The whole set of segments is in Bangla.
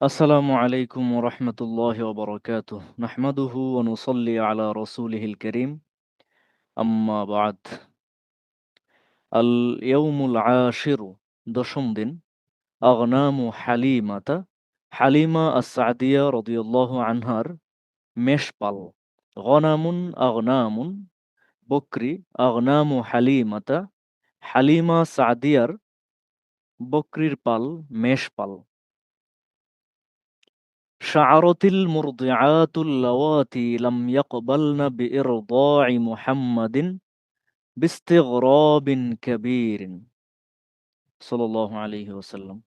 আসসালামু আলাইকুম ওয়া রাহমাতুল্লাহি ওয়া বারাকাতুহু। নাহমাদুহু ওয়া নুসাল্লি আলা রাসূলিহিল কারীম। আম্মা বা'দ। আল ইয়াউমুল আশিরু, দশম দিন। আগনামু হালিমাতা, হালিমা আস-সাদিয়া রাদিয়াল্লাহু আনহার মেষপাল। গনামুন আগনামুন, বকরি। আগনামু হালিমাতা, হালিমা সাদিয়ার বকরির পাল, মেষপাল। شعرت المرضعات اللواتي لم يقبلن بإرضاع محمد باستغراب كبير صلى الله عليه وسلم.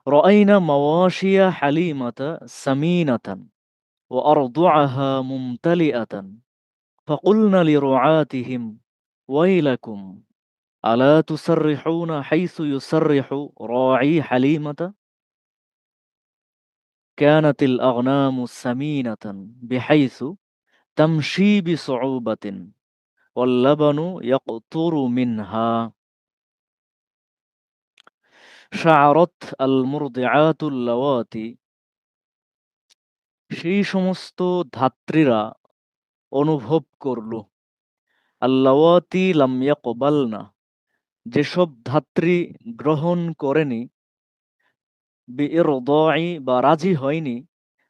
رأينا مواشي حليمة سمينة وأرضعها ممتلئة، فقلنا لرعاتهم: ويلكم، ألا تسرحون حيث يسرح راعي حليمة؟ كانت الأغنام سمينة بحيث تمشي بصعوبة واللبن يقطر منها. শাআরাত আল মুরদিআতুল লাওয়াতি, সেই সমস্ত ধাত্রীরা অনুভব করল। আল্লাওয়াতি লাম ইয়াকবালনা, যেসব ধাত্রী গ্রহণ করেনি। বিইরদাই, বা রাজি হয়নি।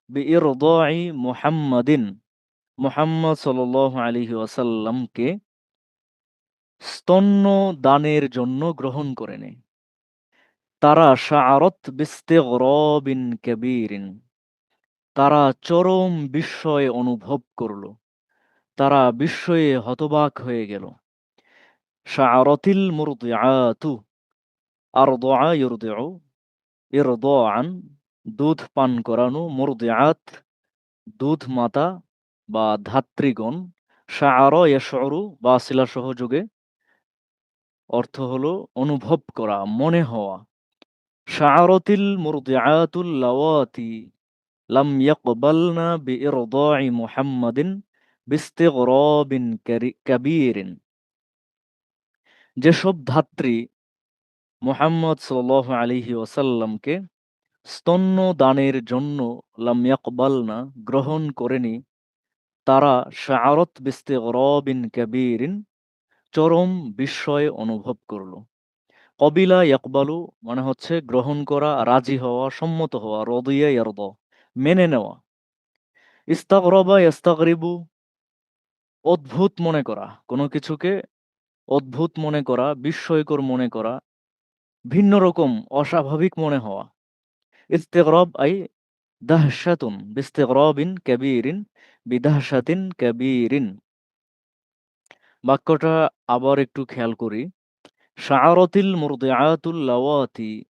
বিইরদাই মুহাম্মাদিন, মুহাম্মদ সাল্লাল্লাহু আলাইহি ওয়াসাল্লামকে স্তন্য দানের জন্য গ্রহণ করেনি। তারা শাআরাত বিস্তিগরাবিন কাবীরিন, তারা চরম বিস্ময় অনুভব করল। তারা বিস্ময়ে হতবাক হয়ে গেল। শাআরাতিল মুরদিআতু, আরদা ইরদিউ, ইরদাআন দুধ পান করানো, মুরদিআত দুধ মাতা বা ধাত্রীগণ। শাআরা ইয়াশউরু বা সিলা সহযোগে, অর্থ হলো অনুভব করা, মনে হওয়া। শাআরাতিল মুরদিআতুল লাওয়াতি লাম ইয়াকবালনা বিইরদা'i মুহাম্মাদিন বিস্তিগরাবিন কাবীরিন, যেসব ধাত্রী মুহাম্মদ সাল্লাল্লাহু আলাইহি ওয়াসাল্লামকে স্তন্য দানের জন্য লাম ইয়াকবালনা গ্রহণ করেনি, তারা শাআরাত বিস্তিগরাবিন কাবীরিন চরম বিস্ময় অনুভব করল। কবিলা ইয়াকবালু মানে হচ্ছে গ্রহণ করা, রাজি হওয়া, সম্মত হওয়া। রদিয়া ইয়ারদা মেনে নেওয়া। ইস্তাগরাবা ইস্তাগরিবু অদ্ভুত মনে করা, কোনো কিছুকে অদ্ভুত মনে করা, বিস্ময়কর মনে করা, ভিন্ন রকম, অস্বাভাবিক মনে হওয়া। ইস্তিগরাব আই দাহশাতুন বিস্তিগরাবিন কাবীরিন বিদাহশাতিন কাবীরিন। বাক্যটা আবার একটু খেয়াল করি। শাআরাতিল মুরদিআতুল লাওয়াতি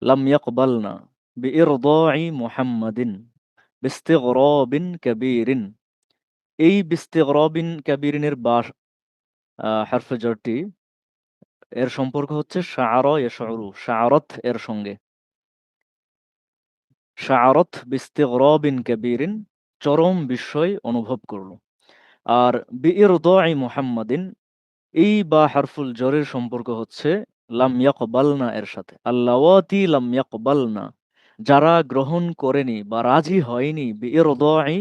লাম ইয়াকবালনা বিইরদা'i মুহাম্মাদিন বিস্তিগরাবিন কাবীরিন। এই বিস্তিগরাবিন কাবীরিনের বা হারফে জারটি, এর সম্পর্ক হচ্ছে শাআরা ইয়াশউরু, শাআরাত এর সঙ্গে। শাআরাত বিস্তিগরাবিন কাবীরিন চরম বিস্ময় অনুভব করল। আর বিইরদা'i মুহাম্মাদিন, এই বা হারফুল জরের সম্পর্ক হচ্ছে লাম ইয়াকবালনা এর সাথে। আল্লাওয়াতি লাম ইয়াকবালনা, যারা গ্রহণ করেনি বা রাজি হয়নি। বিইরদা'i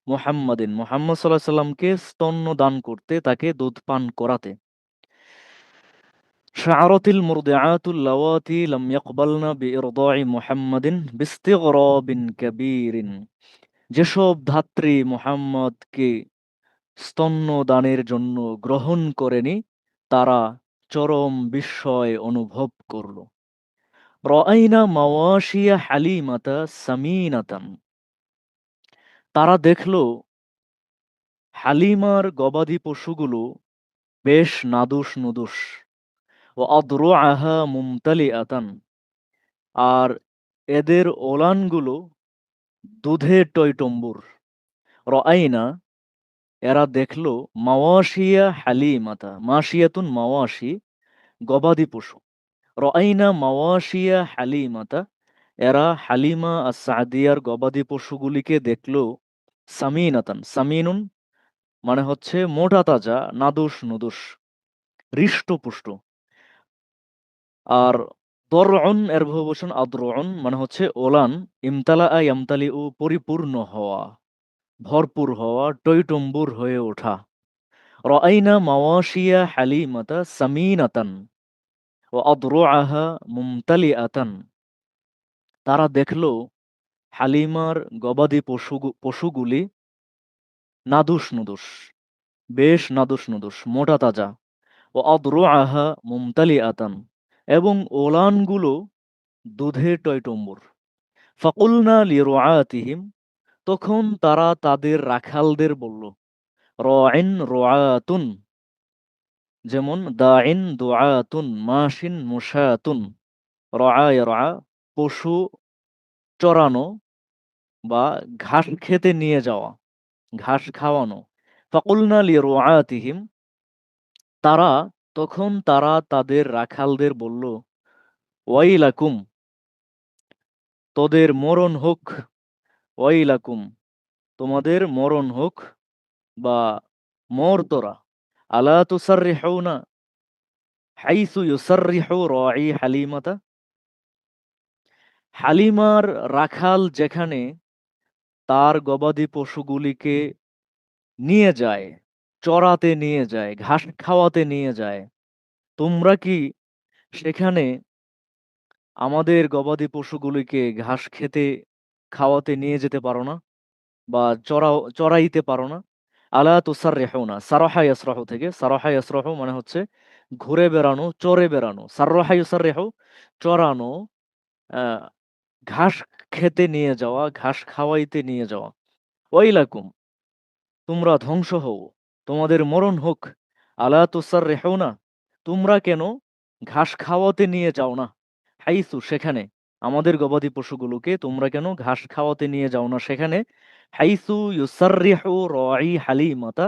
মুহাম্মাদিন, মুহাম্মদ সাল্লাল্লাহু আলাইহি সাল্লামকে স্তন্য দান করতে, তাকে দুধ পান করাতে। শাআরাতিল মুরদিআতুল লাওয়াতি লাম ইয়াকবালনা বিইরদা'i মুহাম্মাদিন বিস্তিগরাবিন কাবীরিন, যেসব ধাত্রী মুহাম্মদকে স্তন্য দানের জন্য গ্রহণ করেনি, তারা চরম বিস্ময় অনুভব করল। রাআইনা মাওয়াশিয়া হালিমাতা সামিনাতান, তারা দেখল হালিমার গবাদি পশুগুলো বেশ নাদুস নুদুস। ও আদরুআহা মুমতালিআতান, আর এদের ওলানগুলো দুধে টইটম্বুর। রাআইনা, এরা দেখল, মাওয়াশিয়া হালিমাতা, মাশিয়াতুন মাওয়াশি গবাদি পশু। রাআইনা মাওয়াশিয়া হালিমাতা, এরা হালিমা আস-সাদিয়ার গবাদি পশুগুলিকে দেখল। সামিনাতান, সামিনুন মানে হচ্ছে মোটা তাজা, নাদুস নুদুস, হৃষ্টপুষ্ট। আর দরউন এর বহুবচন আদরুন, মানে হচ্ছে ওলান। ইমতালাআ ইয়ামতালিউ পরিপূর্ণ হওয়া, ভরপুর হওয়া, টইটম্বুর হয়ে ওঠা। রাআইনা মাওয়াশিয়া হালিমাতা সামিনাতান ওয়া আদরুআহা মুমতালিআতান। তারা দেখল হালিমার গবাদি পশুগুলি নাদুস নুদুস, বেশ নাদুস নুদুস, মোটা তাজা। ও আদরুআহা মুমতালিআতান, এবং ওলানগুলো দুধে টইটম্বুর। ফাকুলনা লিরুআতিহিম, তখন তারা তাদের রাখালদের বলল। রাইন রুআতুন, যেমন দাইন দুআতুন, মাশিন মুশাতুন। রআ ইয়ারআ, পশু চরানো বা ঘাস খেতে নিয়ে যাওয়া, ঘাস খাওয়ানো। ফাকুলনা লিরুআতিহিম, তারা তখন তারা তাদের রাখালদের বলল। ওয়াইলাকুম, তোদের মরণ হোক। ওয়াইলাকুম, তোমাদের মরণ হোক, বা মর তোরা। আলা তুসাররিহুনা হাইসু ইউসাররিহু রাঈ হালিমাতা, হালিমার রাখাল যেখানে তার গবাদি পশুগুলিকে নিয়ে যায়, চরাতে নিয়ে যায়, ঘাস খাওয়াতে নিয়ে যায়, তোমরা কি সেখানে আমাদের গবাদি পশুগুলিকে ঘাস খেতে খাওয়াতে নিয়ে যেতে পারো না, বা চড়াইতে পারো না? আলা তুসাররিহুনা, সারাহা ইয়াসরাহু থেকে, সারাহা ইয়াসরাহু মানে হচ্ছে ঘুরে বেড়ানো, চড়ে বেড়ানো। সাররাহা ইউসাররিহু, চড়ানো, আহ, ঘাস খেতে নিয়ে যাওয়া, ঘাস খাওয়াইতে নিয়ে যাওয়া। ওয়াইলাকুম, তোমরা ধ্বংস হও, তোমাদের মরণ হোক। আলা তুসাররিহুনা, তোমরা কেন ঘাস খাওয়াতে নিয়ে যাও না? হাইসু, সেখানে, আমাদের গবাদি পশুগুলোকে তোমরা কেন ঘাস খাওয়াতে নিয়ে যাও না সেখানে? হাইসু ইউসাররিহু রাঈ হালিমাতা,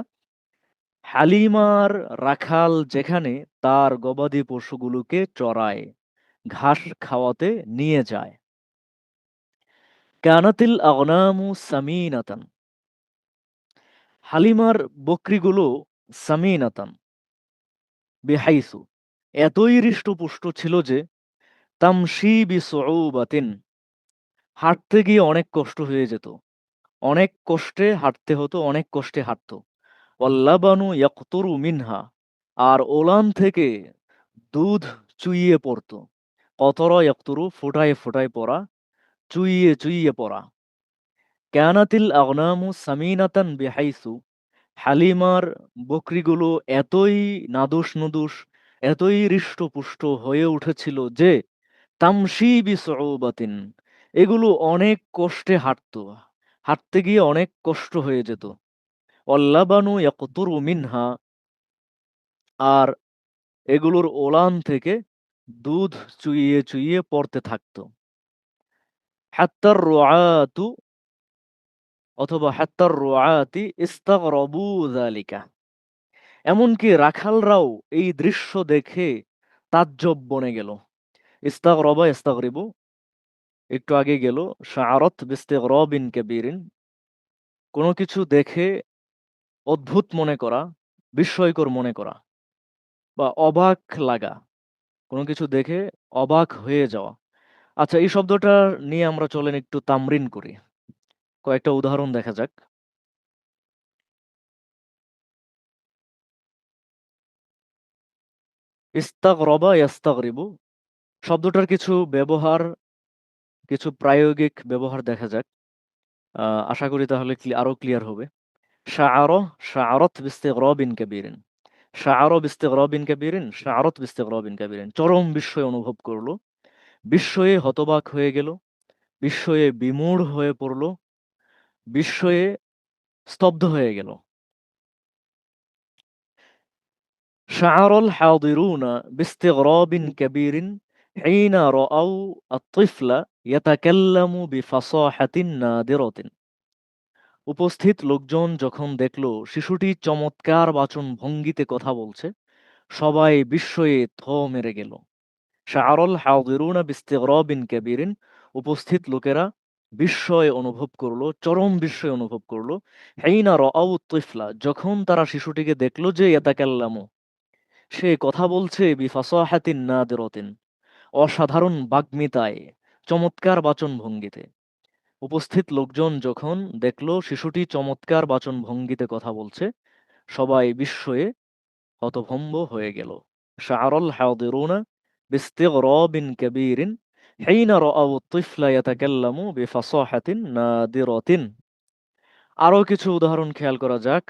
হালিমার রাখাল যেখানে তার গবাদি পশুগুলোকে চড়ায়, ঘাস খাওয়াতে নিয়ে যায়। কানাতিল আগনামু সামিনাতান, হালিমার বকরিগুলো সামিনাতান বিহাইসু, এতই হৃষ্টপুষ্ট ছিল যে তামশি বিসউবাতিন, হাঁটতে গিয়ে অনেক কষ্ট হয়ে যেত, অনেক কষ্টে হাঁটতে হতো, অনেক কষ্টে হাঁটতো। ওয়াল্লাবানু ইয়াকতুরু মিনহা, আর ওলান থেকে দুধ চুইয়ে পড়তো। কতরা ইয়াকতুরু, ফোটায় ফোটায় পড়া, চুইয়ে চুইয়ে পড়া। কানাতিল আগনামু সামিনাতান বিহাইসু, হালিমার বকরিগুলো এতই নাদুস নুদুস, এতই হৃষ্টপুষ্ট হয়ে উঠেছিল যে তামশি বিসউবাতিন, এগুলো অনেক কষ্টে হাঁটতো, হাঁটতে গিয়ে অনেক কষ্ট হয়ে যেত। অল্লাবানু ইয়াকতুরু মিনহা, আর এগুলোর ওলান থেকে দুধ চুইয়ে চুইয়ে পড়তে থাকতো। হাত্তার রুআতু, অথবা হাত্তার রুআতি ইস্তাগরাবু যালিকা, এমনকি রাখালরাও এই দৃশ্য দেখে তাজ্জব বনে গেল। ইস্তাগরাবা ইস্তাগরিবু, একটু আগে গেল। শাআরাত বিস্তিগরাবিন কাবীরিন, কোনো কিছু দেখে অদ্ভুত মনে করা, বিস্ময়কর মনে করা, বা অবাক লাগা, কোনো কিছু দেখে অবাক হয়ে যাওয়া। আচ্ছা, এই শব্দটা নিয়ে আমরা চলেন একটু তামরিন করি। কয়েকটা উদাহরণ দেখা যাক। ইস্তাগরাবা ইয়াস্তাগরিবু শব্দটার কিছু ব্যবহার, কিছু প্রায়োগিক ব্যবহার দেখা যাক। আশা করি তাহলে আরো ক্লিয়ার হবে। শাআরা, শাআরাত বিস্তিগরাবিন কাবীরিন। শাআরা বিস্তিগরাবিন কাবীরিন, শাআরাত বিস্তিগরাবিন কাবীরিন, চরম বিস্ময় অনুভব করলো, বিস্ময়ে হতবাক হয়ে গেল, বিস্ময়ে বিমূঢ় হয়ে পড়ল, বিস্ময়ে স্তব্ধ হয়ে গেল। شعر الحاضرون باستغراب كبير حين رأوا الطفل يتكلم بفصاحة نادرة। উপস্থিত লোকজন যখন দেখল শিশুটি চমৎকার বাচন ভঙ্গিতে কথা বলছে, সবাই বিস্ময়ে থ মেরে গেল। শাআরুল হাযিরুনা বিস্তিগরাবিন কাবীরিন, উপস্থিত লোকেরা বিস্ময় অনুভব করলো, চরম বিস্ময় অনুভব করলো। হিনা রাআউ তিফলা, যখন তারা শিশুটিকে দেখলো যে ইয়াতাকাল্লামু, সে কথা বলছে বিফাসাহাতিন নাদিরাতিন, অসাধারণ বাগ্মিতায়, চমৎকার বাচনভঙ্গিতে। উপস্থিত লোকজন যখন দেখল শিশুটি চমৎকার বাচনভঙ্গিতে কথা বলছে, সবাই বিস্ময়ে হতভম্ব হয়ে গেল। শাআরাল হাদিরুনা বিস্তিগরাবিন কাবীরিন হিনা রাআউ الطفل يتكلم بفصاحة نادرة। আরো কিছু উদাহরণ খেয়াল করা যাক।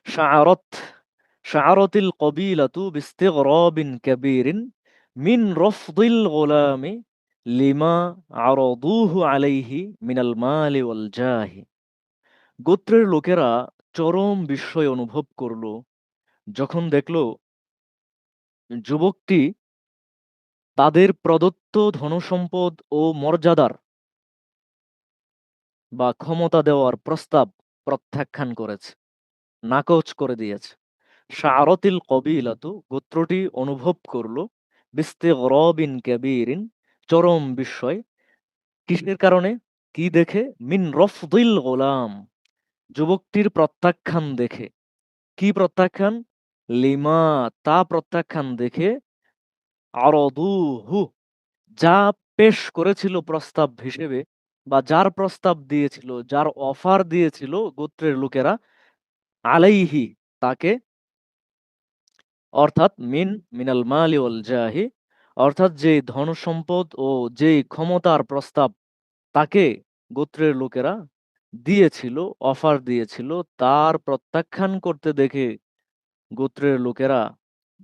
শাআরাত শাআরাতিল কবিলাতু বিস্তিগরাবিন কাবীরিন মিন রফদিল গুলামি লিমা আরাদুহু আলাইহি মিনাল মালি ওয়াল জাহি। গোত্রের লোকেরা চরম বিস্ময় অনুভব করল যখন দেখল যুবকটি তাদের প্রদত্ত ধনসম্পদ ও মর্যাদার বা ক্ষমতা দেওয়ার প্রস্তাব প্রত্যাখ্যান করেছে, নাকচ করে দিয়েছে। শাআরাতিল কবিলাতু গোত্রটি অনুভব করল বিস্তিগরাবিন কাবীরিন চরম বিস্ময়। কিসের কারণে? কি দেখে? মিন রফদিল গোলাম যুবকটির প্রত্যাখ্যান দেখে। কি প্রত্যাখ্যান? লিমা তা প্রত্যাখ্যান দেখে আরদুহু যা পেশ করেছিল প্রস্তাব হিসেবে, বা যার প্রস্তাব দিয়েছিল, যার অফার দিয়েছিল গোত্রের লোকেরা, আলাইহি তাকে, অর্থাৎ মিনাল মালি ওয়াল জাহি, অর্থাৎ যে ধন সম্পদ ও যে ক্ষমতার প্রস্তাব তাকে গোত্রের লোকেরা দিয়েছিল, অফার দিয়েছিল, তার প্রত্যাখ্যান করতে দেখে গোত্রের লোকেরা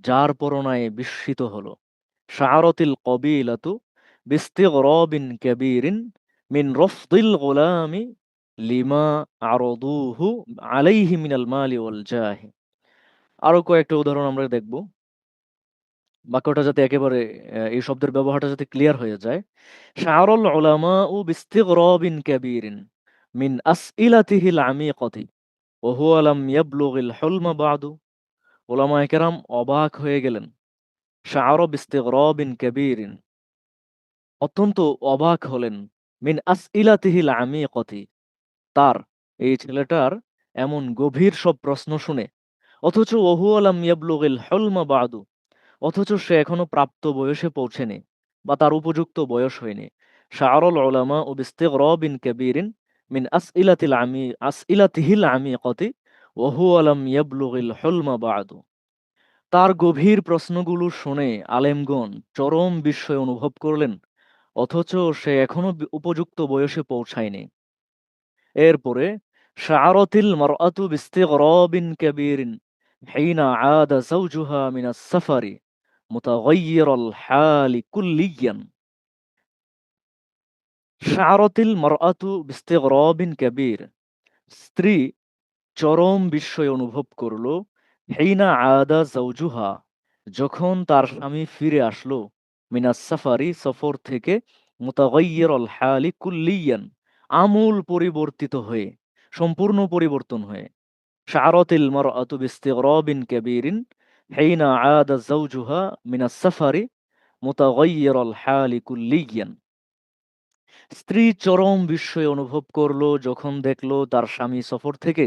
যার পরনায় বিস্মিত হলো। শাআরাতিল কবিলাতু বিস্তিগরাবিন কাবীরিন মিন রফদিল গুলামি লিমা আরাদুহু আলাইহি মিনাল মালি ওয়াল জাহি। আরো কয়েকটা উদাহরণ আমরা দেখব, বাক্যটা যাতে একেবারে এই শব্দের ব্যবহারটা যাতে ক্লিয়ার হয়ে যায়। শাআরাল উলামাউ বিস্তিগরাবিন কাবীরিন মিন আসইলাতিহিল আমিকাতি ওয়া হুয়া লাম ইয়াবলুগিল হুলমা বা'দু। উলামায়ে কেরাম অবাক হয়ে গেলেন। শাআরা বিস্তিগরাবিন কাবীরিন অত্যন্ত অবাক হলেন। মিন আসইলাতিহিল আমিকাতি তার, এই ছেলেটার এমন গভীর সব প্রশ্ন শুনে। অথচ ওয়া হুয়া লাম ইয়াবলুগিল হুলমা বা'দু, অথচ সে এখনো প্রাপ্ত বয়সে পৌঁছেনি বা তার উপযুক্ত বয়স হয়নি। শাআরাল উলামাউ বিস্তিগরাবিন কাবীরিন মিন আসইলাতিহিল আমিকাতি ওয়া হুয়া লাম ইয়াবলুগিল হুলমা বা'দু। তার গভীর প্রশ্নগুলো শুনে আলেমগণ চরম বিস্ময় অনুভব করলেন, অথচ সে এখনো উপযুক্ত বয়সে পৌঁছায়নি। এরপরে শাআরাতিল মারআতু বিস্তিগরাবিন কাবীরিন হিনা আদা যাওজুহা মিনাস সাফারি মুতাগায়্যিরাল হালি কুল্লিয়ান। শাআরাতিল মারআতু বিস্তিগরাবিন কাবীর স্ত্রী চরম বিস্ময় অনুভব করল হিনা আদা যাওজুহা যখন তার স্বামী ফিরে আসলো মিনাস সাফারি সফর থেকে মুতাগায়্যিরাল হালি কুল্লিয়ান আমূল পরিবর্তিত হয়ে, সম্পূর্ণ পরিবর্তন হয়ে। শাআরাতিল মারআতু বিস্তিগরাবিন কাবীরিন হিনা আদা যাওজুহা মিনাস সাফারি মুতাগায়্যিরাল হালি কুল্লিয়ান। স্ত্রী চরম বিস্ময় অনুভব করল যখন দেখল তার স্বামী সফর থেকে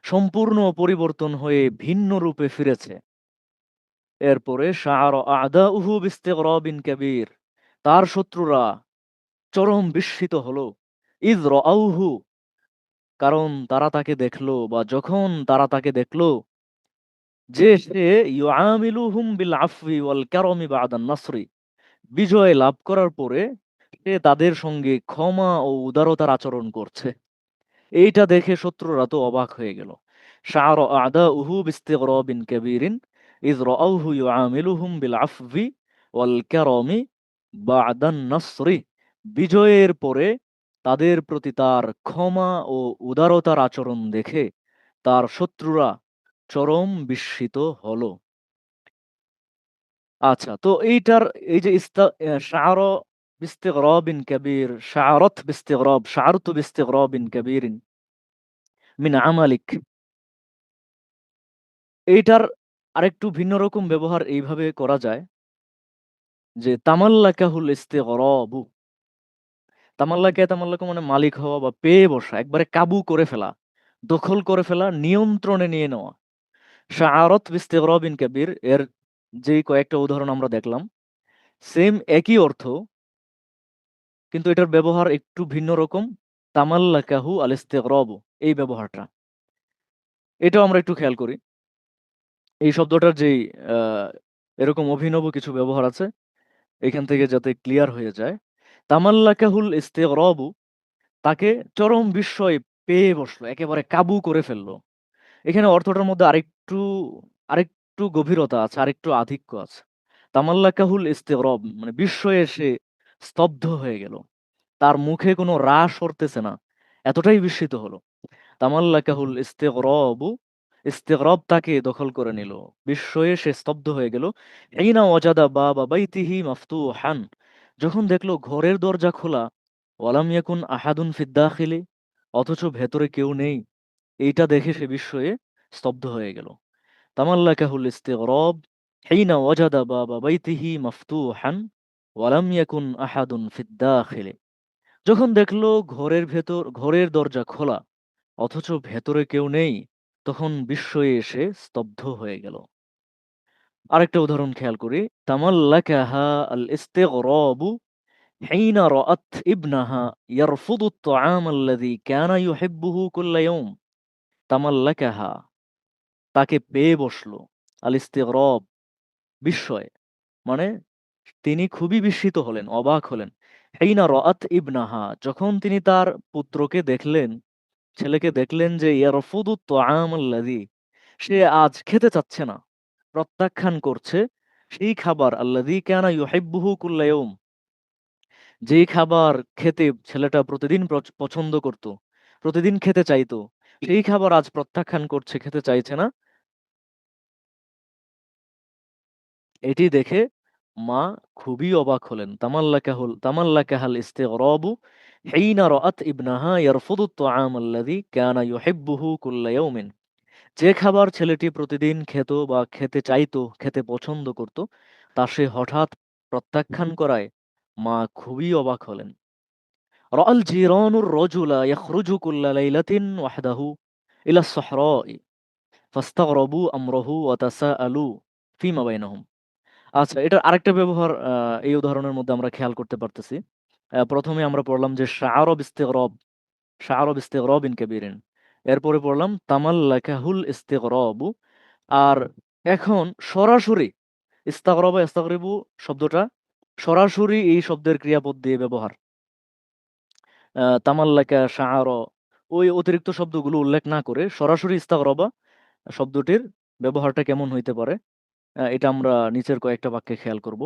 সম্পূর্ণ পরিবর্তন হয়ে ভিন্ন রূপে ফিরেছে। এরপরে শাআরা আ'দাউহু বিস্তিগরাবিন কাবীর তার শত্রুরা চরম বিস্মিত হলো। ইয রাআউহু কারণ তারা তাকে দেখলো, বা যখন তারা তাকে দেখলো যে সে ইউআমিলুহুম বিল আফওয়ি ওয়াল কারমি বা'দান নাসরি, বিজয় লাভ করার পরে সে তাদের সঙ্গে ক্ষমা ও উদারতার আচরণ করছে। এইটা দেখে শত্রুরা তো অবাক হয়ে গেল। শাআরা আ'দাউহু বিস্তিগরাবিন কাবীরিন ইয রাআউহু ইউআমিলুহুম বিল আফওয়ি ওয়াল কারমি বা'দান নাসরি, বিজয়ের পরে তাদের প্রতি তার ক্ষমা ও উদারতার আচরণ দেখে তার শত্রুরা চরম বিস্মিত হলো। আচ্ছা, তো এইটার এই যে শাআরা বিস্তিগরাবিন কাবীর, শাআরতু বিস্তিগরাবিন কাবীরিন মিন আমালিক, এইটার আরেকটু ভিন্ন রকম ব্যবহার এইভাবে করা যায় যে তামাল্লাকাহুল ইস্তিগরাবু। তামাল্লাকা মানে মালিক হওয়া বা পেয়ে বসা, একবারে কাবু করে ফেলা, দখল করে ফেলা, নিয়ন্ত্রণে নিয়ে নেওয়া। শাআরাত বিস্তিগরাবিন কাবীর এর যেই কয়েকটা উদাহরণ আমরা দেখলাম, সেম একই অর্থ, কিন্তু এটার ব্যবহার একটু ভিন্ন রকম। তামাল্লাকাহু আল ইস্তিগরাবু, এই ব্যবহারটা, এটাও আমরা একটু খেয়াল করি। এই শব্দটার যেই আহ, এরকম অভিনব কিছু ব্যবহার আছে, এখান থেকে যাতে ক্লিয়ার হয়ে যায়। তামাল্লাকাহুল ইস্তিগরাবু, তাকে চরম বিস্ময় পেয়ে বসলো, একেবারে কাবু করে ফেললো। এখানে অর্থটার মধ্যে আরেকটু গভীরতা আছে, আরেকটু আধিক্য আছে। তামাল্লাকাহুল ইস্তিগরাব মানে বিস্ময়ে সে স্তব্ধ হয়ে গেল, তার মুখে কোনো রাশ সরতেছে না, এতটাই বিস্মিত হলো। তামাল্লাকাহুল ইস্তিগরাবু, ইস্তিগরাব তাকে দখল করে নিল, বিস্ময়ে সে স্তব্ধ হয়ে গেল। হিনা ওয়াজাদা বাবা বাইতিহি মাফতুহান, যখন দেখলো ঘরের দরজা খোলা। ওয়ালাম ইয়াকুন আহাদুন ফিদ দাখিলি, অথচ ভেতরে কেউ নেই। এইটা দেখে সে বিস্ময়ে স্তব্ধ হয়ে গেল। তামাল্লাকাহুল ইস্তিগরাব হিনা ওয়াজাদা বাবা বাইতিহি মাফতুহান ওয়ালাম ইয়াকুন আহাদুন ফিদ দাখিলি, যখন দেখলো ঘরের দরজা খোলা, অথচ ভেতরে কেউ নেই, তখন বিস্ময়ে এসে স্তব্ধ হয়ে গেল। আরেকটা উদাহরণ খেয়াল করি। তামাল্লাকাহা আল ইস্তিগরাবু হিনা রাআত ইবনাহা ইয়ারফুদু আত-তাআম আল্লাযী কানা ইউহিব্বুহু কুল্লা ইয়াওম। তামাল্লাকাহা, তাকে পেয়ে বসলো, আল ইস্তিগরাব বিস্ময়, মানে তিনি খুবই বিস্মিত হলেন, অবাক হলেন। হিনা রাআত ইবনাহা, যখন তিনি তার পুত্রকে দেখলেন, ছেলেকে দেখলেন যে ইয়ারফুদু আত-তাআম আল্লাযী, সে আজ খেতে চাচ্ছে না, প্রত্যাখ্যান করছে সেই খাবার, আল্লাযী কানা ইউহিব্বুহু কুল্লা ইয়াওম, যেই খাবার খেতে ছেলেটা প্রতিদিন পছন্দ করত, প্রতিদিন খেতে চাইতো, সেই খাবার আজ প্রত্যাখ্যান করছে, খেতে চাইছে না। এটি দেখে মা খুবই অবাক হলেন। তামাল্লাকাহাল ইস্তিগরাবু হিনা রাআত ইবনাহা ইয়ারফুদু আত-তাআম আল্লাযী কানা ইউহিব্বুহু কুল্লা ইয়াওমিন, যে খাবার ছেলেটি প্রতিদিন খেত বা খেতে চাইতো, খেতে পছন্দ করত, তা সে হঠাৎ প্রত্যাখ্যান করায় মা খুবই অবাক হলেন। রাআল জিরানুর রাজুলা ইয়াখরুজু কুল্লা লাইলাতিন ওয়াহদাহু ইলা আস-সাহরা'i ফাস্তাগরাবু আমরাহু ওয়া তাসাআলু ফীমা বাইনাহুম। আচ্ছা, এটার আরেকটা ব্যবহার এই উদাহরণের মধ্যে আমরা খেয়াল করতে পারতেছি। প্রথমে আমরা পড়লাম যে শাআরা বিস্তিগরাবিন কাবীরিন। এরপরে পড়লাম তামাল্লাকাহুল ইস্তিগরাবু। আর এখন সরাসরি ইস্তাগরাবা ইস্তাগরিবু শব্দটা সরাসরি এই শব্দের ক্রিয়াপদ দিয়ে ব্যবহার। তামাল্লাকা, শাআরা, ওই অতিরিক্ত শব্দগুলো উল্লেখ না করে সরাসরি ইস্তাগরাবা শব্দটির ব্যবহারটা কেমন হইতে পারে, এটা আমরা নিচের কয়েকটা বাক্যে খেয়াল করব।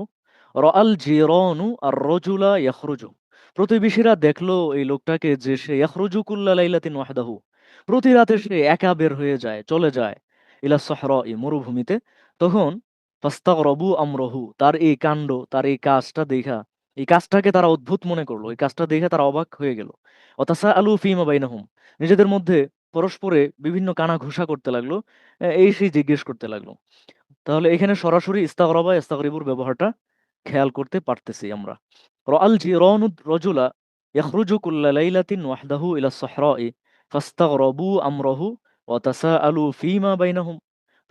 রাআল জিরানু আর রজুলা ইয়াখরুজু, প্রতিবেশীরা দেখলো এই লোকটাকে যে সে ইয়াখরুজু কুল্লা লাইলাতিন ওয়াহদাহু, প্রতি রাতে সে একা বের হয়ে যায়, চলে যায়, ইলা সাহরাই, মরুভূমিতে। তখন ফাস্তাগরাবু আমরাহু, তার এই কাণ্ড, তার এই কাজটা দেখা, এই কাজটাকে তারা অদ্ভুত মনে করলো, এই কাজটা দেখে তারা অবাক হয়ে গেল। ওয়াতাসাআলু ফীমা বাইনাহুম, নিজেদের মধ্যে পরস্পরে বিভিন্ন কানা ঘুষা করতে লাগলো, এই সেই জিজ্ঞেস করতে লাগলো। তাহলে এখানে সরাসরি ইস্তাগরাবা ইস্তাগরিবুর ব্যবহারটা খেয়াল করতে পারতেছি আমরা। রাআল জিরানু রাজুলা ইয়াখরুজু কুল্লা লাইলাতিন ওয়াহদাহু ইলা সাহরাই ফাস্তাগরাবু আমরাহু ওয়া তাসাআলু ফীমা বাইনাহুম,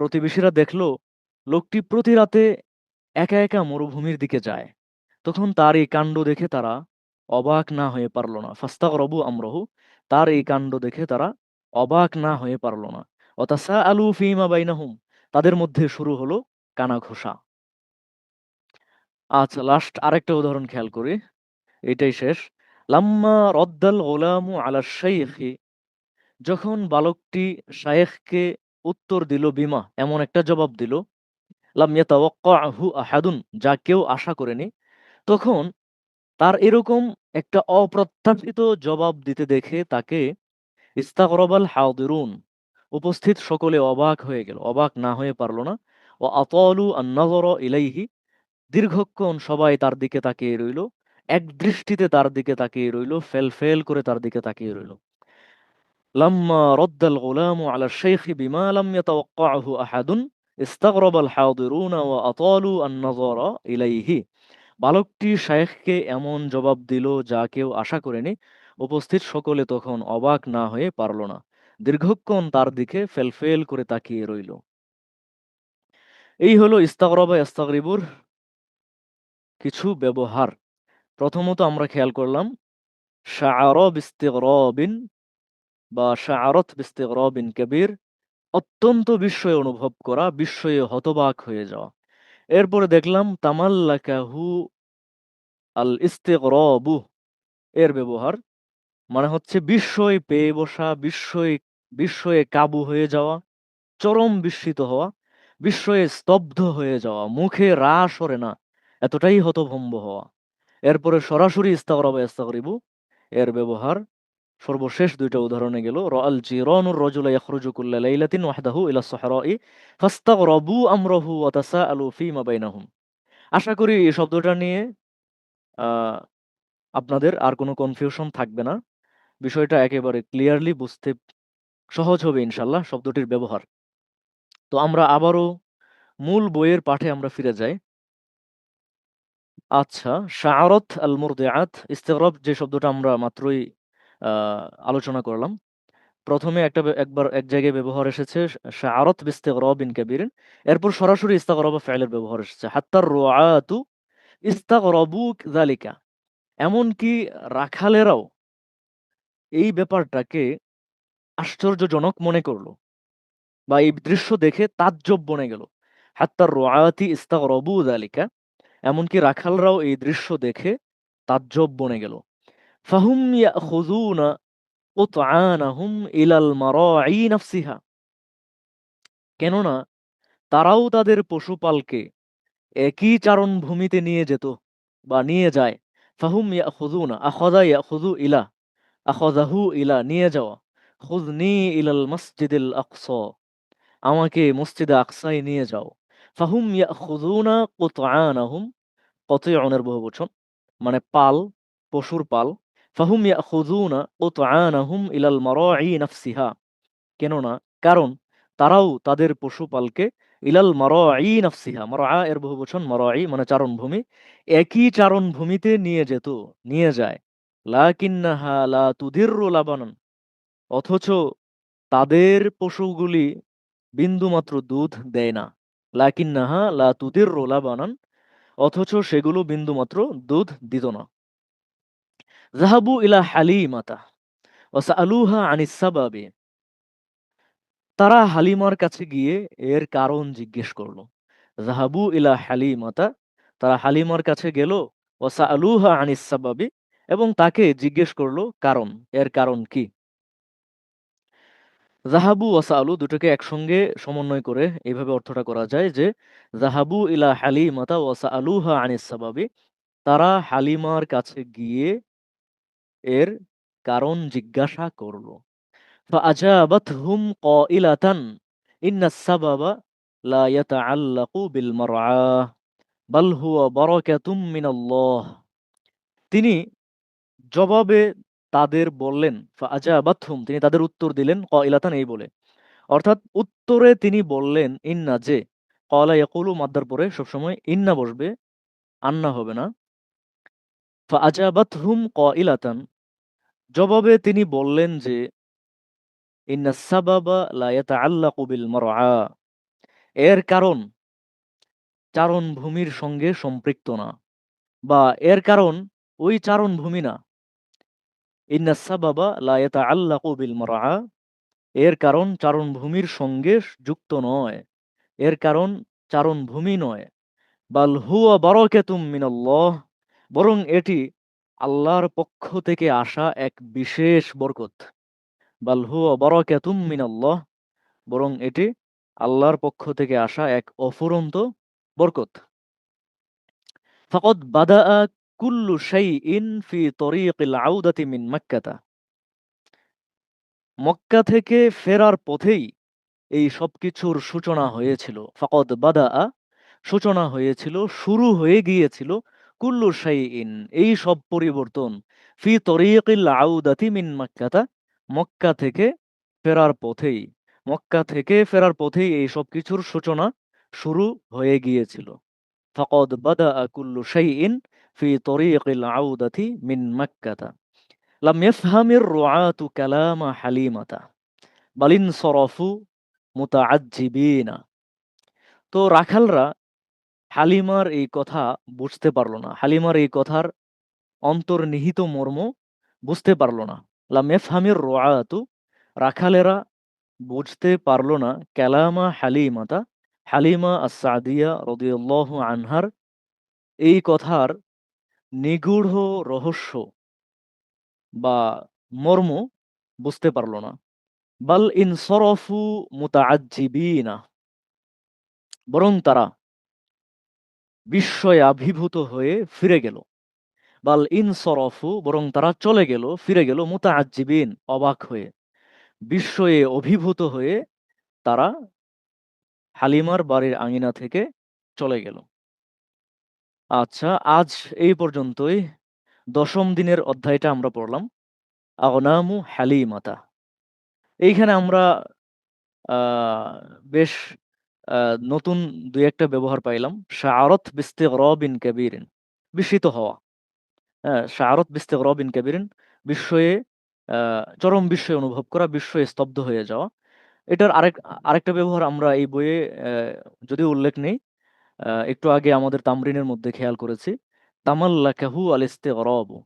প্রতিবেশীরা দেখলো লোকটি প্রতি রাতে একা একা মরুভূমির দিকে যায়। তখন তার এই কাণ্ড দেখে তারা অবাক না হয়ে পারল না। ফাস্তাগরাবু আমরাহু, তার এই কাণ্ড দেখে তারা অবাক না হয়ে পারল না। ওয়া তাসাআলু ফীমা বাইনাহুম, তাদের মধ্যে শুরু হলো কানাঘুষা। আচ্ছা, লাস্ট আরেকটা উদাহরণ খেয়াল করি, এটাই শেষ। লাম্মা রদ্দাল গোলামু আলা শাইখি, যখন বালকটি শায়েখকে উত্তর দিল, বিমা, এমন একটা জবাব দিল, লাম ইয়াতাওয়াক্কাহু আহাদুন, যা কেউ আশা করেনি। তখন তার এরকম একটা অপ্রত্যাশিত জবাব দিতে দেখে তাকে ইস্তাগরাবাল হাদিরুন, উপস্থিত সকলে অবাক হয়ে গেল, অবাক না হয়ে পারল না। ও আতালু আন-নাযরা ইলাইহি, দীর্ঘক্ষণ সবাই তার দিকে তাকিয়ে রইল, এক দৃষ্টিতে তার দিকে তাকিয়ে রইল, ফেল ফেল করে তার দিকে তাকিয়ে রইল। লাম্মা রদ্দাল গুলামু আলা শাইখি বিমা লাম ইয়াতাওয়াক্কাহু আহাদুন ইস্তাগরাবাল হাদিরুনা ওয়া আতালু আন-নাযরা ইলাইহি, বালকটি শায়েখকে এমন জবাব দিল যা কেউ আশা করেনি, উপস্থিত সকলে তখন অবাক না হয়ে পারল না, দীর্ঘক্ষণ তার দিকে ফেল ফেল করে তাকিয়ে রইল। এই হলো ইস্তাগরাবা ইস্তাগরিবুর কিছু ব্যবহার। প্রথমত আমরা খেয়াল করলাম শাআর বিস্তিগরাবিন বা শাআরাত বিস্তিগরাবিন কাবীর, অত্যন্ত বিস্ময় অনুভব করা, বিস্ময়ে হতবাক হয়ে যাওয়া। এরপরে দেখলাম তামাল্লাকাহু আল ইস্তিগরাবু, এর ব্যবহার মানে হচ্ছে বিস্ময় পেয়ে বসা, বিস্ময়ে কাবু হয়ে যাওয়া, চরম বিস্মিত হওয়া, বিস্ময়ে স্তব্ধ হয়ে যাওয়া, মুখে রা সরে না, এতটাই হতভম্ব হওয়া। এরপরে সরাসরি ইস্তাগরাবা ইস্তাগরিবু, এর ব্যবহার সর্বশেষ দুইটা উদাহরণে গেল রাআল জিরানুর রাজুলা ইয়াখরুজু কুল্লা লাইলাতিন ওয়াহদাহু ইলা সাহরাই ফাস্তাগরাবু আমরাহু ওয়া তাসাআলু ফীমা বাইনাহুম। আশা করি এই শব্দটা নিয়ে আহ, আপনাদের আর কোনো কনফিউশন থাকবে না। বিষয়টা একেবারে ক্লিয়ারলি বুঝতে সহজ হবে ইনশাল্লাহ শব্দটির ব্যবহার। তো আমরা আবারও মূল বইয়ের পাঠে আমরা ফিরে যাই। আচ্ছা, শাআরাত আল মুরদিআত, ইস্তিগরাব যে শব্দটা আমরা মাত্রই আলোচনা করলাম। প্রথমে একবার এক জায়গায় ব্যবহার এসেছে শাআরাত বিস্তিগরাবিন কাবীরিন, এরপর সরাসরি ইস্তাগরাবা ফাইলের ব্যবহার এসেছে হাত্তার রুআতু ইস্তাগরাবু যালিকা, এমনকি রাখালেরাও এই ব্যাপারটাকে আশ্চর্যজনক মনে করলো বা এই দৃশ্য দেখে তাজ্জব বনে গেল। হাত্তার রুআতি ইস্তাগরাবু যালিকা, এমনকি রাখালরাও এই দৃশ্য দেখে তাজ্জব বনে গেল। ফাহুম ইয়াখুযুনা কুতআনাহুম ইলাল মারাঈ নাফসিহা, কেননা তারাও তাদের পশুপালকে একই চারণভূমিতে নিয়ে যেত বা নিয়ে যায়। ফাহুম ইয়াখুযুনা, আখাযা ইয়াখুযু ইলা, আখাযাহু ইলা নিয়ে যাওয়া, খুযনি ইলাল মসজিদিল আকসা, আমাকে মসজিদে আকসায় নিয়ে যাও। ফাহুম ইয়াখুযুনা কুতআনাহুম, কতিউনের বহুবচন মানে পাল, পশুর পাল। ফাহুম ইয়াখুযুনা কুতআনাহুম ইলাল মারাঈ নাফসিহা, কেননা কারণ তারাও তাদের পশুপালকে ইলাল মারাঈ নাফসিহা, মারআ এর বহুবচন মারাঈ মানে চারণভূমি, একই চারণভূমিতে নিয়ে যেত, নিয়ে যায়। লাকিন্নাহা লা তুদিররু লাবানান, অথচ তাদের পশুগুলি বিন্দুমাত্র দুধ দেয় না। লাকিন্নাহা লা তুদিররু লাবানান, অথচ সেগুলো বিন্দুমাত্র দুধ দিত না। যাহাবু ইলা হালিমাতা ওয়াসআলুহা আনিস সাবাবি, তারা হালিমার কাছে গিয়ে এর কারণ জিজ্ঞেস করলো। যাহাবু ইলা হালিমাতা, তারা হালিমার কাছে গেল, ওয়াসআলুহা আনিস সাবাবি, এবং তাকে জিজ্ঞেস করলো কারণ, এর কারণ কি। যাহাবু ওয়াসআলু দুটোকে একসঙ্গে সমন্বয় করে এইভাবে অর্থটা করা যায় যে যাহাবু ইলা হালিমাতা ওয়াসআলুহা আনিস সাবাবি, তারা হালিমার কাছে গিয়ে এর কারণ জিজ্ঞাসা করলো। فأجابتهم قائلة إن السبب لا يتعلق بالمرعاة بل هو بركة من الله। তিনি জবাবে তাদের বললেন, ফাআজাবাতহুম, তিনি তাদের উত্তর দিলেন, কাইলাতান, এই বলে, অর্থাৎ উত্তরে তিনি বললেন, ইন্না, যে, ক্বালা ইয়াকুলু মাদ্দার পরে সবসময় ইন্না বসবে, আন্না হবে না। ফাআজাবাতহুম কাইলাতান, জবাবে তিনি বললেন যে, ইন্নাস সাবাবা লা ইয়াতাআল্লাকু বিল মারআ, এর কারণ চারণভূমির সঙ্গে সম্পৃক্ত না, বা এর কারণ ওই চারণভূমি না। ইন্নাস সাবাবা লা ইয়াতাআল্লাকু বিল মারআ, এর কারণ চারণভূমির সঙ্গে যুক্ত নয়, এর কারণ চারণভূমি নয়। বাল হুয়া বারাকাতুম মিনাল্লাহ, বরং এটি আল্লাহর পক্ষ থেকে আসা এক বিশেষ বরকত। বাল হুয়া বারাকাতুম মিনাল্লাহ, বরং এটি আল্লাহর পক্ষ থেকে আসা এক অফুরন্ত বরকত। ফাকাদ বাদাআ কুল্লু শাইইন ফি তরিকিল আউদাতি মিন মাক্কাতা, মক্কা থেকে ফেরার পথেই এই সবকিছুর সূচনা হয়েছিল। ফাকাদ বাদাআ, সূচনা হয়েছিল, শুরু হয়ে গিয়েছিল, কুল্লু শাইইন, এই সব পরিবর্তন, ফি তরিকিল আউদাতি মিন মাক্কাতা, মক্কা থেকে ফেরার পথেই, মক্কা থেকে ফেরার পথেই এই সব কিছুর সূচনা শুরু হয়ে গিয়েছিল। ফাকাদ বাদাআ কুল্লু শাইইন ফি তরিকিল আউদাতি মিন মাক্কাতা লাম ইয়াফহামির রুআতু কালামা হালিমাতা বালিন সরফু মুতাআজ্জিবিনা। তো রাখালরা হালিমার এই কথা বুঝতে পারল না। হালিমার এই কথার অন্তর্নিহিত মর্ম বুঝতে পারল না। লাম ইয়াফহামির রুআতু, রাখালেরা বুঝতে পারল না কালামা হালিমাতা, হালিমা আস-সাদিয়া রাদিয়াল্লাহু আনহার এই কথার নিগূঢ় রহস্য বা মর্ম বুঝতে পারল না। বাল ইনসরাফু মুতাআজ্জিবিনা, বরং তারা বিস্ময়াভিভূত হয়ে ফিরে গেল। বাল ইনসরাফু, বরং তারা চলে গেল, ফিরে গেল, মুতাআজ্জিবিন, অবাক হয়ে, বিস্ময়ে অভিভূত হয়ে তারা হালিমার বাড়ির আঙিনা থেকে চলে গেল। আচ্ছা, আজ এই পর্যন্তই। ১০ম দিনের অধ্যায়টা আমরা পড়লাম, আগনামু হালিমাতা। এইখানে আমরা বেশ নতুন ২-১ টা ব্যবহার পাইলাম। শাআরাত বিস্তিগরাবিন কাবীরিন, বিস্মিত হওয়া। হ্যাঁ, শাআরাত বিস্তিগরাবিন কাবীরিন, বিস্ময়ে চরম বিস্ময় অনুভব করা, বিস্ময়ে স্তব্ধ হয়ে যাওয়া। এটার আরেকটা ব্যবহার আমরা এই বইয়ে যদিও উল্লেখ নেই, একটু আগে আমাদের তামরিনের মধ্যে খেয়াল করেছি, তামাল্লাকাহু আল ইস্তিগরাবু।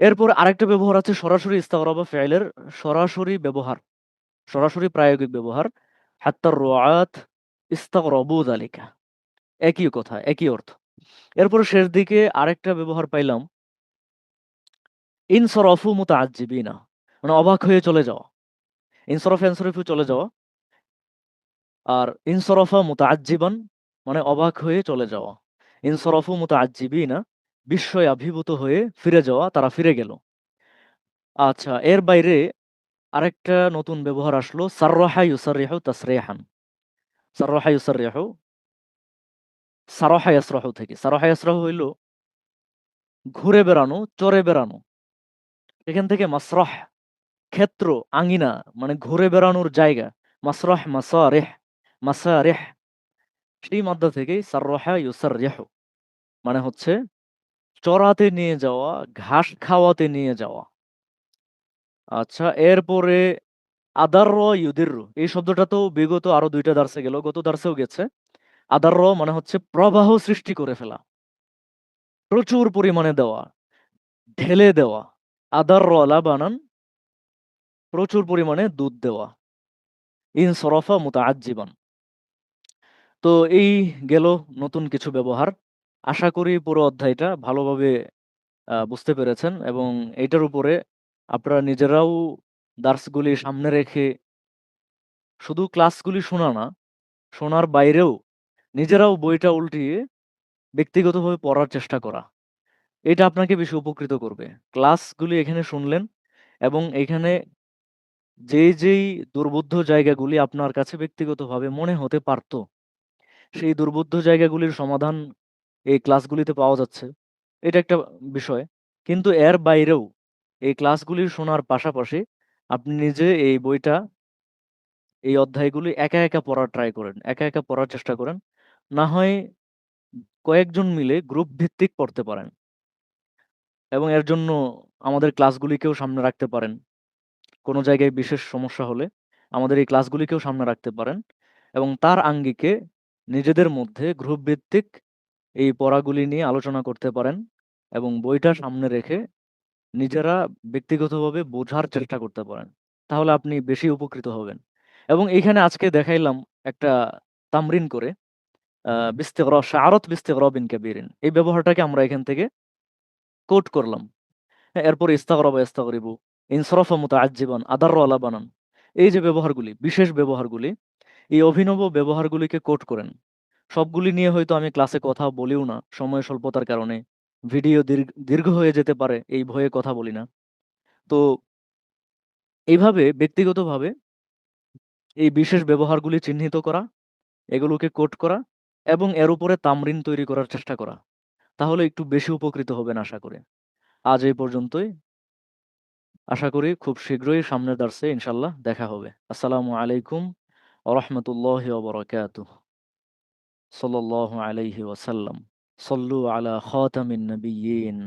এরপর আরেকটা ব্যবহার আছে সরাসরি ইস্তাগরাবা ফি'লের সরাসরি ব্যবহার, সরাসরি প্রায়োগিক ব্যবহার, হাত্তার রুআত ইস্তাগরাবু যালিকা। একই কথা, একই অর্থ। এরপর শেষ দিকে আরেকটা ব্যবহার পাইলাম, ইনসরাফু মুতাআজ্জিবিনা, মানে অবাক হয়ে চলে যাওয়া। ইনসরাফ ইয়ানসরিফু চলে যাওয়া, আর ইনসরাফা মুতাআজ্জিবান মানে অবাক হয়ে চলে যাওয়া। ইনসরাফু মুতাআজ্জিবিনা, বিস্ময়ে আবির্ভূত হয়ে ফিরে যাওয়া, তারা ফিরে গেল। আচ্ছা, এর বাইরে আরেকটা নতুন ব্যবহার আসলো, সাররাহা ইউসাররিহু তাসরিহান। সাররাহা ইউসাররিহু, সারাহা ইয়াসরাহু থেকে। সারাহা ইয়াসরাহু হইল ঘুরে বেড়ানো, চড়ে বেড়ানো। এখান থেকে মাসরাহ, ক্ষেত্র, আঙিনা, মানে ঘুরে বেড়ানোর জায়গা। মাসরাহ, মাসারিহ, মাসারিহ, সেই মাদ্দা থেকেই সাররাহা ইউসাররিহু, মানে হচ্ছে চড়াতে নিয়ে যাওয়া, ঘাস খাওয়াতে নিয়ে যাওয়া। আচ্ছা, এরপরে আদারর ইউদিররু, এই শব্দটা তো বিগত আরো ২ টা দার্সে গেল, গত দার্সেও গেছে। আদারর মানে হচ্ছে প্রবাহ সৃষ্টি করে ফেলা, প্রচুর পরিমাণে দেওয়া, ঢেলে দেওয়া। আদারর লাবানান, প্রচুর পরিমাণে দুধ দেওয়া। ইনসরাফা মুতাআজ্জিবান। তো এই গেল নতুন কিছু ব্যবহার। আশা করি পুরো অধ্যায়টা ভালোভাবে বুঝতে পেরেছেন এবং এইটার উপরে আপনারা নিজেরাও দার্সগুলি সামনে রেখে শুধু ক্লাসগুলি শোনা না, শোনার বাইরেও নিজেরাও বইটা উল্টিয়ে ব্যক্তিগতভাবে পড়ার চেষ্টা করা। এটা আপনাকে বেশি উপকৃত করবে। ক্লাসগুলি এখানে শুনলেন এবং এখানে যেই দুর্বোধ্য জায়গাগুলি আপনার কাছে ব্যক্তিগতভাবে মনে হতে পারত, সেই দুর্বোধ্য জায়গাগুলির সমাধান এই ক্লাসগুলিতে পাওয়া যাচ্ছে। এটা একটা বিষয়। কিন্তু এর বাইরেও এই ক্লাসগুলি শোনার পাশাপাশি আপনি নিজে এই বইটা, এই অধ্যায়গুলি একা পড়ার ট্রাই করেন। একা পড়ার চেষ্টা করেন। না হয় কয়েকজন মিলে গ্রুপ ভিত্তিক পড়তে পারেন এবং এর জন্য আমাদের ক্লাসগুলিকেও সামনে রাখতে পারেন। কোনো জায়গায় বিশেষ সমস্যা হলে আমাদের এই ক্লাসগুলিকেও সামনে রাখতে পারেন এবং তার আঙ্গিকে নিজেদের মধ্যে গ্রুপ ভিত্তিক এই পড়াগুলি নিয়ে আলোচনা করতে পারেন এবং বইটা সামনে রেখে নিজেরা ব্যক্তিগতভাবে বোঝার চেষ্টা করতে পারেন। তাহলে আপনি বেশি উপকৃত হবেন। এবং এইখানে আজকে দেখাইলাম একটা তামরিন করে, শাআরাত বিস্তিগরাবিন কাবীরিন, এই ব্যবহারটাকে আমরা এখান থেকে কোট করলাম। হ্যাঁ, এরপরে ইস্তাগরাবা ইস্তাগরিবু, ইনসরাফা মুতাআজ্জিবান, আদাররা লাবানান। এই যে ব্যবহারগুলি, বিশেষ ব্যবহারগুলি, এই অভিনব ব্যবহারগুলিকে কোট করেন। সবগুলি নিয়ে হয়তো আমি ক্লাসে কথা বলিও না, সময় স্বল্পতার কারণে। ভিডিও দীর্ঘ হয়ে যেতে পারে, এই ভয়ে কথা বলি না। তো এইভাবে ব্যক্তিগতভাবে এই বিশেষ ব্যবহারগুলি চিহ্নিত করা, এগুলোকে কোট করা এবং এর উপরে তামরিন তৈরি করার চেষ্টা করা। তাহলে একটু বেশি উপকৃত হবেন আশা করি। আজ এই পর্যন্তই। আশা করি খুব শীঘ্রই সামনের দার্সে ইনশাআল্লাহ দেখা হবে। আসসালামু আলাইকুম ওয়া রাহমাতুল্লাহি ওয়া বারাকাতুহু। সাল্লাল্লাহু আলাইহি ওয়াসাল্লাম। সল্লু আলা খাতামিন নাবিয়্যিন।